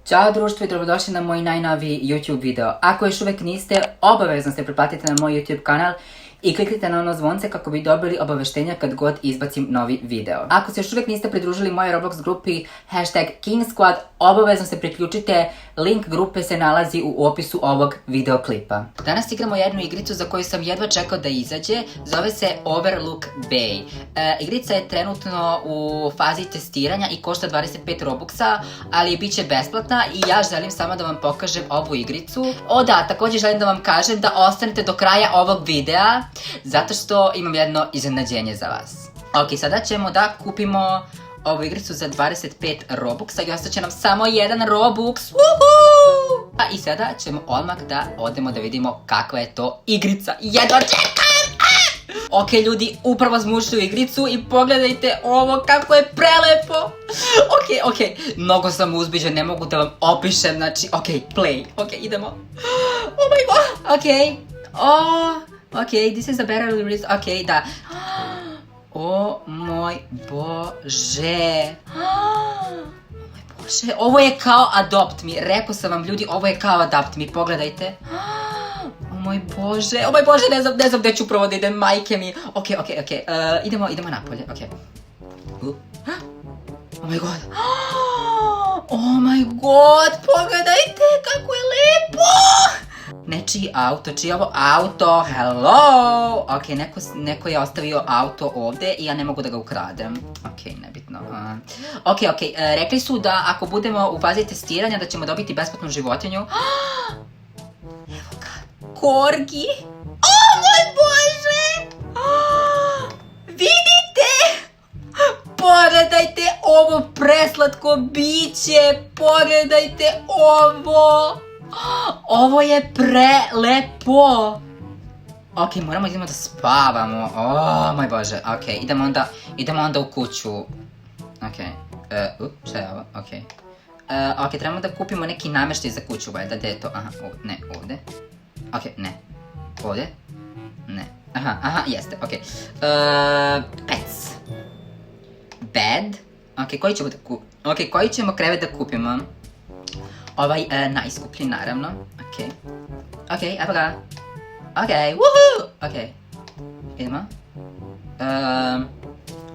Ćao društvo i dobrodošli na moj najnoviji YouTube video. Ako još uvek niste, obavezno se pretplatite na moj YouTube kanal i kliknite na ono zvonce kako bi dobili obaveštenja kad god izbacim novi video. Ako se još uvek niste pridružili mojoj Roblox grupi #KingSquad, obavezno se priključite, link grupe se nalazi u opisu ovog videoklipa. Danas igramo jednu igricu za koju sam jedva čekao da izađe, zove se Overlook Bay. Igrica je trenutno u fazi testiranja i košta 25 Robuxa, ali bit će besplatna i ja želim samo da vam pokažem ovu igricu. Da, također želim da vam kažem da ostanete do kraja ovog videa, zato što imam jedno iznenađenje za vas. Ok, sada ćemo da kupimo ovu igricu za 25 Robuxa i ostaće nam samo jedan Robux. I sada ćemo odmah da odemo da vidimo kakva je to igrica. Jedva čekam! Ok ljudi, upravo smo ušli u igricu i pogledajte ovo kako je prelepo. Ok, mnogo sam uzbiđen, ne mogu da vam opišem, znači, ok, play, ok, idemo. Oh my god, ok, this is a better release, ok, da. O moj bože. Ovo je kao Adopt Me, rekao sam vam ljudi, ovo je kao Adopt Me, pogledajte. O moj bože, ne znam gde ću prvo da idem, majke mi. Ok, idemo napolje, ok. Oh my god, pogledajte kako je lepo. Nečiji auto, čiji je ovo auto, hello. Ok, neko je ostavio auto ovde i ja ne mogu da ga ukradem. Ok, nebitno. Ok, rekli su da ako budemo u fazi testiranja da ćemo dobiti besplatnu životinju. Evo ga, korgi. O moj bože! Vidite? Pogledajte ovo preslatko biće, pogledajte ovo. Ovo je prelepo. Ok, moramo idemo da spavamo. Oh moj bože, ok, idemo onda u kuću. Ok, šta je ovo, ok. Ok, trebamo da kupimo neki nameštaj za kuću, valjda, gde je to, aha, ne, ovde. Ok, ne, ovde, ne, aha, jeste, ok. Pets. Bed, ok, koji ćemo krevet da kupimo? Ovaj najskuplji, naravno. Ok, evo ga. Ok, woohoo! Ok, idemo.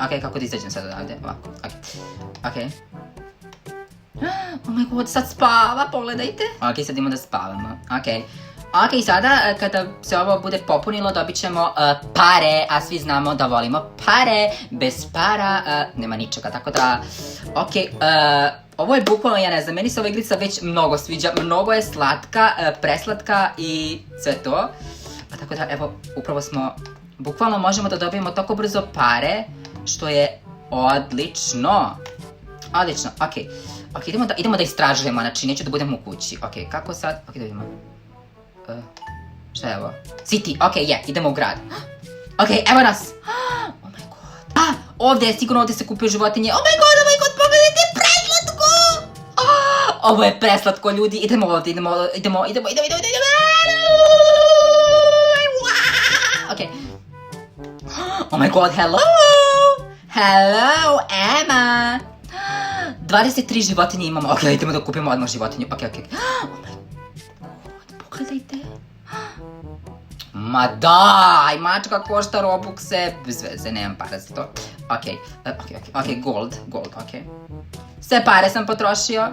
Ok, kako da izađem sad odavde? Ovako, ok. Oh my god, sad spava, pogledajte. Ok, sad idemo da spavamo. Ok, sada kada se ovo bude popunilo dobit ćemo pare, a svi znamo da volimo pare. Bez para nema ničega, tako da... Ok, ovo je bukvalno, ja ne znam, meni se ova igrica već mnogo sviđa, mnogo je slatka, preslatka i sve to. Tako da, evo, upravo smo, bukvalno možemo da dobijemo toliko brzo pare, što je odlično. Odlično, ok, idemo da istražujemo, znači neću da budem u kući. Ok, kako sad, ok, da vidimo. Šta je ovo? City, ok, idemo u grad. Ok, evo nas. Oh my god. Ovde je, sigurno ovde se kupuju životinje. Oh my god, pogledajte, preslatko. Ovo je preslatko, ljudi, idemo ovde, idemo. Ok. Oh my god, hello, Emma. 23 životinje imamo, ok, idemo da kupimo odmah životinju, ok. Oh my god, pogledajte. Ma daj, mačka košta Robuxe, bez veze, nemam para za to. Ok, gold, ok. Sve pare sam potrošio,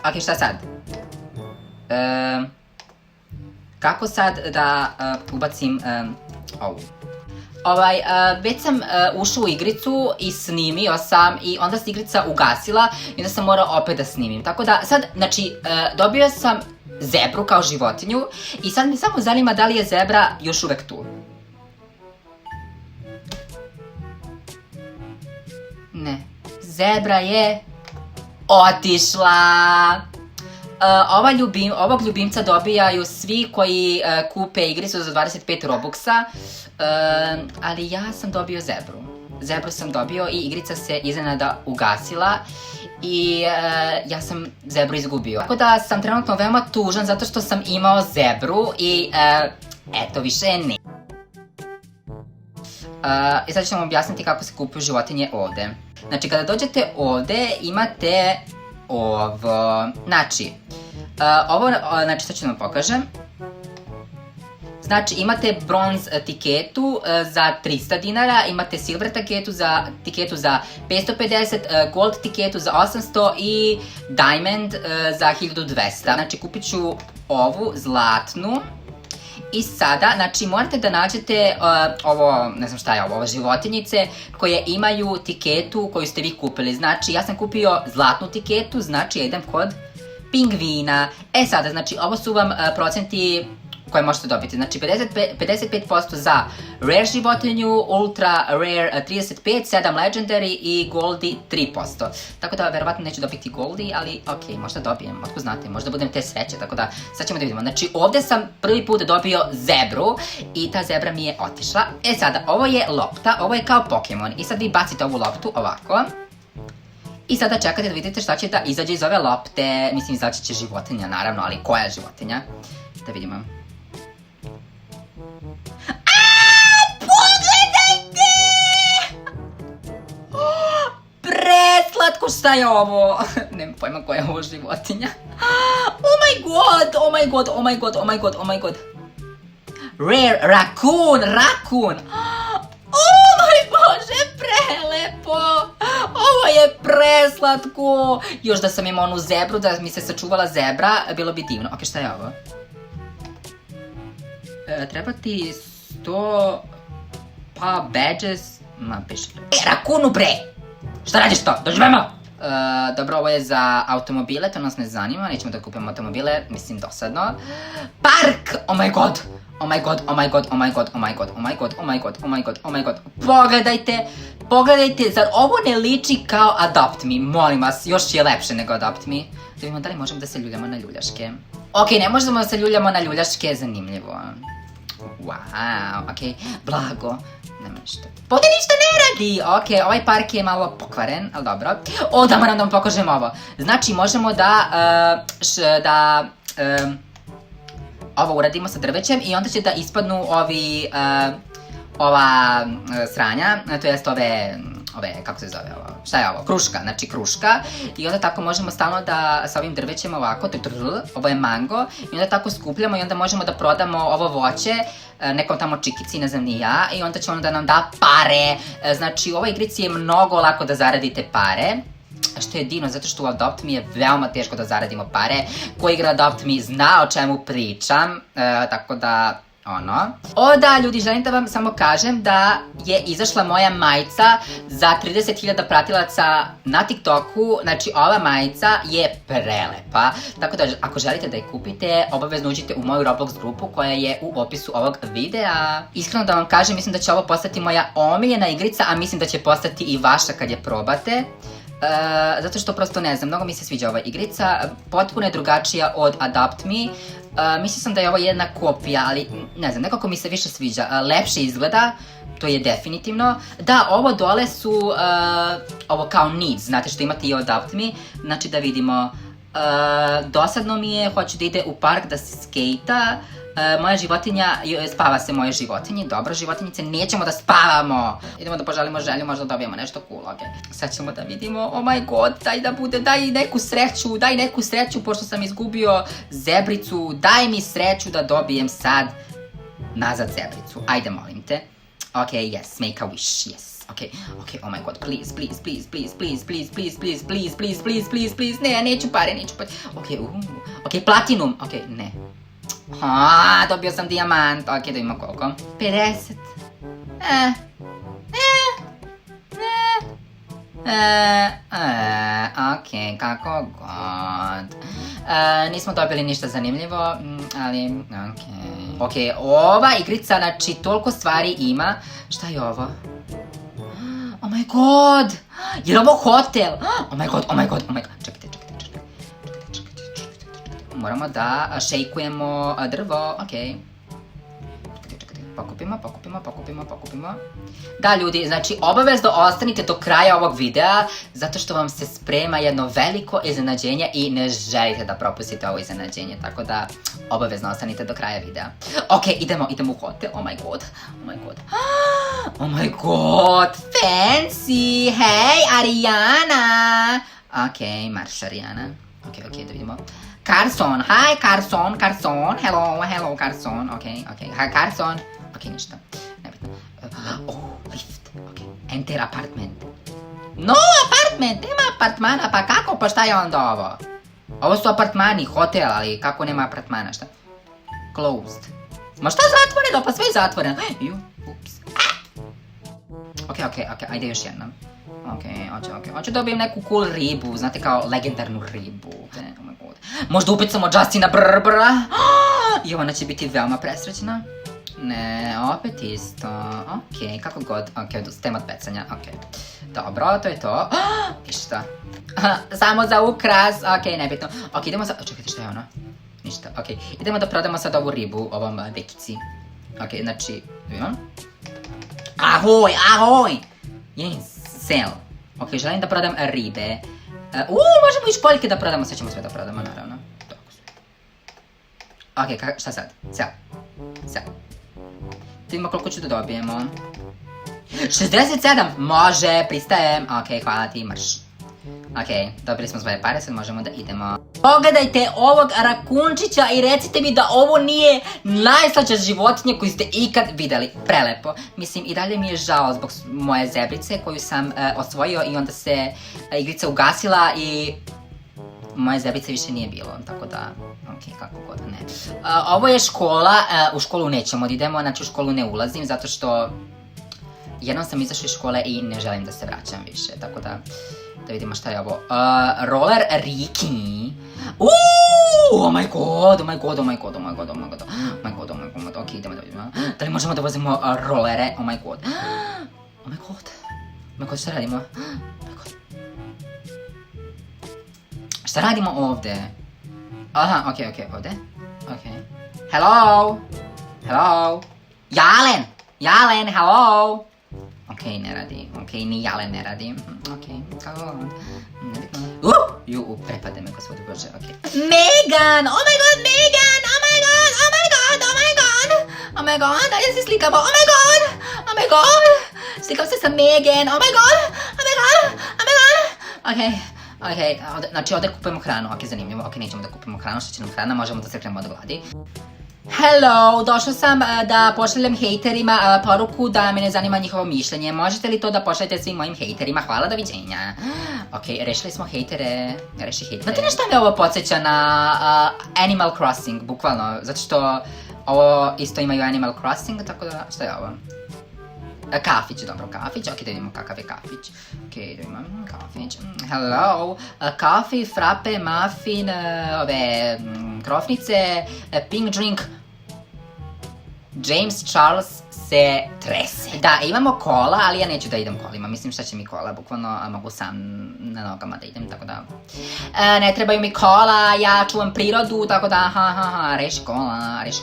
ok, šta sad? Kako sad da ubacim ovu? Već sam ušao u igricu i snimio sam i onda se igrica ugasila i onda sam morao opet da snimim. Tako da sad, znači, dobio sam zebru kao životinju i sad mi samo zanima da li je zebra još uvek tu. Ne, zebra je otišla. Ovog ljubimca dobijaju svi koji kupe igricu za 25 Robuxa, ali ja sam dobio zebru. Zebru sam dobio i igrica se iznenada ugasila i ja sam zebru izgubio. Tako da sam trenutno veoma tužan zato što sam imao zebru i eto više ne. I sad ću vam objasniti kako se kupuju životinje ovde. Znači kada dođete ovde imate ovo. Znači, znači sad ću da vam pokažem. Znači, imate bronz tiketu za 300 dinara, imate silver tiketu za 550, gold tiketu za 800 i diamond za 1200. Znači, kupit ću ovu zlatnu. I sada, znači, morate da nađete ovo, ne znam šta je ovo životinjice koje imaju tiketu koju ste vi kupili. Znači, ja sam kupio zlatnu tiketu, znači ja idem kod pingvina. Sada, znači, ovo su vam procenti koje možete dobiti. Znači, 55% za rare životinju, ultra rare 35%, 7 legendary i goldi 3%. Tako da, verovatno neću dobiti goldi, ali okej, možda dobijem, otko znate, možda budem te sreće, tako da sad ćemo da vidimo. Znači, ovdje sam prvi put dobio zebru i ta zebra mi je otišla. Sada, ovo je lopta, ovo je kao Pokemon i sad vi bacite ovu loptu ovako. I sada čekate da vidite šta će da izađe iz ove lopte. Mislim, izaći će životinja, naravno, ali koja je životinja? Da vidimo. Pogledajte! Preslatko, šta je ovo? Nemam pojma koja je ovo životinja. Oh my god, oh my god, oh my god, oh my god, oh my god. Rare, raccoon. Oh moj bože, prelepo. Ovo je preslatko. Još da sam imao onu zebru, da mi se sačuvala zebra, bilo bi divno. Ok, šta je ovo? Treba ti 100 pa badges. Ma piše. Rakunu bre! Šta radiš to? Doživemo! Dobro, ovo je za automobile, to nas ne zanima, nećemo da kupimo automobile, mislim dosadno. Park! Oh my god! Oh my god, oh my god, oh my god, oh my god, oh my god, oh my god, oh my god, oh my god. Pogledajte, zar ovo ne liči kao Adopt Me? Molim vas, još je lepše nego Adopt Me. Da vidimo da li možemo da se ljuljamo na ljuljaške. Ok, ne možemo da se ljuljamo na ljuljaške, zanimljivo. Wow, ok, blago. Nema ništa. Ovdje ništa ne radi! Ok, ovaj park je malo pokvaren, ali dobro. O, da moram da vam pokažem ovo. Znači, možemo da ovo uradimo sa drvećem i onda će da ispadnu ova sranja, to jest ove, kako se zove ovo, šta je ovo, kruška, znači kruška. I onda tako možemo stalno da sa ovim drvećem ovako, ovo je mango, i onda tako skupljamo i onda možemo da prodamo ovo voće nekom tamo čikici, ne znam ni ja, i onda će ono da nam da pare. Znači, u ovoj igrici je mnogo lako da zaradite pare. Što je divno, zato što u Adopt Me je veoma teško da zaradimo pare. Ko igra Adopt Me zna o čemu pričam, tako da, O da, ljudi, želim da vam samo kažem da je izašla moja majica za 30.000 pratilaca na TikToku. Znači, ova majica je prelepa. Tako da, ako želite da je kupite, obavezno uđite u moju Roblox grupu koja je u opisu ovog videa. Iskreno da vam kažem, mislim da će ovo postati moja omiljena igrica, a mislim da će postati i vaša kad je probate. Zato što prosto ne znam, mnogo mi se sviđa ova igrica, potpuno je drugačija od Adopt Me. Mislila sam da je ovo jedna kopija, ali ne znam, nekako mi se više sviđa, lepše izgleda, to je definitivno. Da, ovo dole su, ovo kao needs, znate što imate i Adopt Me, znači da vidimo, dosadno mi je, hoću da ide u park da se skejta. Moja životinja, spava se moje životinje, dobro životinjice, nećemo da spavamo. Idemo da poželimo želju, možda dobijemo nešto cool, ok. Sad ćemo da vidimo, oh my god, daj neku sreću, pošto sam izgubio zebricu, daj mi sreću da dobijem sad nazad zebricu, ajde molim te. Ok, yes, make a wish, yes. Ok, oh my god, please, ne, neću pare. Ok, platinum, ok, ne. Dobio sam dijamant, ok, da ima koliko? 50. Ok, kako god. Nismo dobili ništa zanimljivo, ali ok. Ok, ova igrica, znači, toliko stvari ima. Šta je ovo? Oh my god! Je li ovo hotel? Oh my god. Čekajte. Moramo da šejkujemo drvo, ok. Pokupimo. Da, ljudi, znači, obavezno ostanite do kraja ovog videa, zato što vam se sprema jedno veliko iznenađenje i ne želite da propustite ovo iznenađenje, tako da obavezno ostanite do kraja videa. Ok, idemo u hotel, oh my god, fancy, hej, Ariana! Ok, marš Arijana. Ok, da vidimo. Carson, hi Carson, hello Carson, ok, hi Carson. Ok, ništa, nebitno. Lift, ok, enter apartment. No, apartment, nema apartmana, pa kako, pa šta je onda ovo? Ovo su apartmani, hotel, ali kako nema apartmana, šta? Closed. Ma šta zatvoreno, pa sve je zatvoreno. Ups. Ok, ajde još jednom. Ok, hoću dobijem neku cool ribu, znate kao legendarnu ribu. Oh my god. Možda upecamo Justina Bierbera. I ona će biti veoma presrećna. Ne, opet isto. Ok, kako god. Ok, odustajem od pecanja, ok. Dobro, to je to. Ništa. Samo za ukras, ok, nebitno. Ok, idemo sad, čekajte šta je ono? Ništa, ok. Idemo da prodamo sad ovu ribu, ovom dekici. Ok, znači, vidimo. Ahoj! Sell. Ok, želim da prodam ribe. Možemo i špoljke da prodamo, sve ćemo sve da prodamo, naravno. Ok, šta sad? Sell. Vidimo koliko ću da dobijemo. 67! Može, pristajem. Ok, hvala ti, marš. Ok, dobili smo svoje pare, sad možemo da idemo. Pogledajte ovog rakunčića i recite mi da ovo nije najslađa životinja koju ste ikad videli. Prelepo. Mislim, i dalje mi je žao zbog moje zebrice koju sam osvojio i onda se igrica ugasila i moje zebrice više nije bilo, tako da, ok, kako god, ne. Ovo je škola, u školu nećemo da idemo, znači u školu ne ulazim zato što jednom sam izašla iz škole i ne želim da se vraćam više, tako da vidimo šta je ovo. Roller Riki. Oh my god. Ok, idemo da vidimo. Da li možemo da vozimo rolere? Oh my god, šta radimo? Šta radimo ovde? Aha, ok, ovde. Ok. Hello? Jalen, hello? Ok, ne radi. Ok, ni Jalen ne radi. Ok, kako god. Nebitno. Prepade me, gospodi Bože, ok. Megan! Oh my god, Megan! Oh my god, daj se slikamo. Oh my god! Slikam se sa Megan. Oh my god! Ok, znači ovdje kupujemo hranu. Ok, zanimljivo. Ok, nećemo da kupimo hranu, što će nam hrana, možemo da se krenemo od gladi. Hello, došla sam da pošaljem hejterima poruku da me ne zanima njihovo mišljenje. Možete li to da pošaljete svim mojim hejterima? Hvala, doviđenja. Ok, rešili smo hejtere. Znate na šta me ovo podsjeća na Animal Crossing, bukvalno, zato što ovo isto imaju Animal Crossing, tako da, šta je ovo? Kafić, dobro, kafić, ok, da vidimo kakav je kafić. Ok, da imam kafić. Hello, kafi, frappe, muffin, ove krofnice, pink drink. James Charles se trese. Da, imamo kola, ali ja neću da idem kolima, mislim šta će mi kola, bukvalno mogu sam na nogama da idem, tako da. Ne trebaju mi kola, ja čuvam prirodu, tako da, reši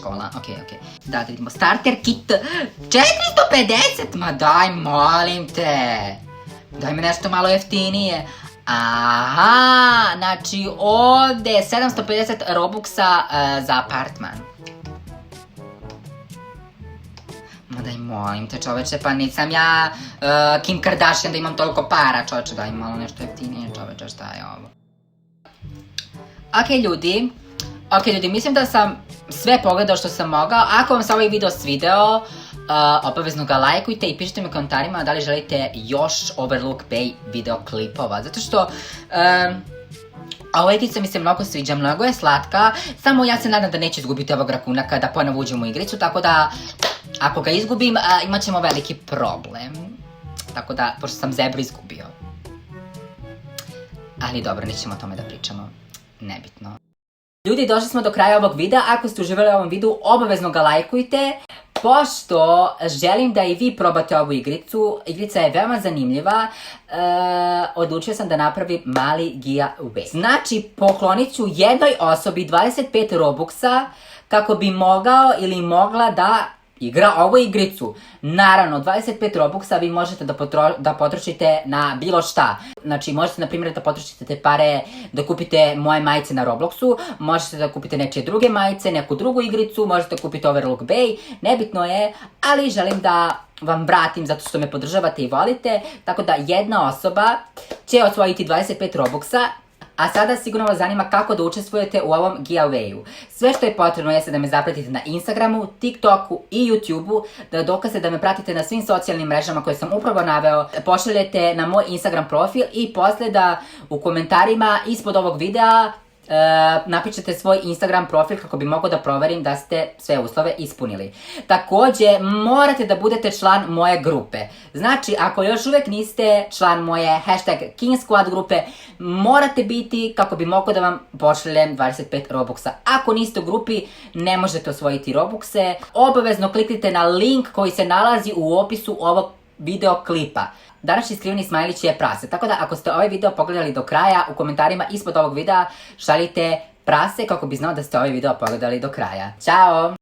kola, ok. Da vidimo, starter kit, 450, ma daj, molim te, daj mi nešto malo jeftinije. Aha, znači ovde 750 Robuxa za apartman. Ma daj, molim te, čoveče, pa nisam ja Kim Kardashian da imam toliko para, čoveče, daj malo nešto jeftinije, čoveče, šta je ovo? Ok, ljudi, mislim da sam sve pogledao što sam mogao. Ako vam se ovaj video svideo, obavezno ga lajkujte i pišite mi u komentarima da li želite još Overlook Bay videoklipova, zato što ova igrica mi se mnogo sviđa, mnogo je slatka, samo ja se nadam da neću izgubiti ovog rakuna kada ponovo uđem u igricu, tako da ako ga izgubim imat ćemo veliki problem, tako da, pošto sam zebru izgubio. Ali dobro, nećemo o tome da pričamo, nebitno. Ljudi, došli smo do kraja ovog videa, ako ste uživali u ovom videu, obavezno ga lajkujte, pošto želim da i vi probate ovu igricu. Igrica je veoma zanimljiva, odlučio sam da napravim mali giveaway. Znači, poklonit ću jednoj osobi 25 Robuxa kako bi mogao ili mogla da igra ovu igricu. Naravno, 25 Robuxa vi možete da potrošite na bilo šta. Znači, možete, na primjer, da potrošite te pare da kupite moje majice na Robloxu, možete da kupite nečije druge majice, neku drugu igricu, možete da kupite Overlook Bay, nebitno je, ali želim da vam vratim zato što me podržavate i volite, tako da jedna osoba će osvojiti 25 Robuxa. A sada sigurno vas zanima kako da učestvujete u ovom giveawayu. Sve što je potrebno jeste da me zapratite na Instagramu, TikToku i YouTubeu, da dokažete da me pratite na svim socijalnim mrežama koje sam upravo naveo, pošaljete na moj Instagram profil i posle da u komentarima ispod ovog videa napišete svoj Instagram profil kako bi mogao da proverim da ste sve uslove ispunili. Takođe, morate da budete član moje grupe. Znači, ako još uvek niste član moje #KingSquad grupe, morate biti kako bi mogao da vam pošaljem 25 Robuxa. Ako niste u grupi, ne možete osvojiti Robuxe. Obavezno kliknite na link koji se nalazi u opisu ovog videoklipa. Današnji skriveni smajlić je prase, tako da ako ste ovaj video pogledali do kraja, u komentarima ispod ovog videa šaljite prase kako bi znao da ste ovaj video pogledali do kraja. Ćao!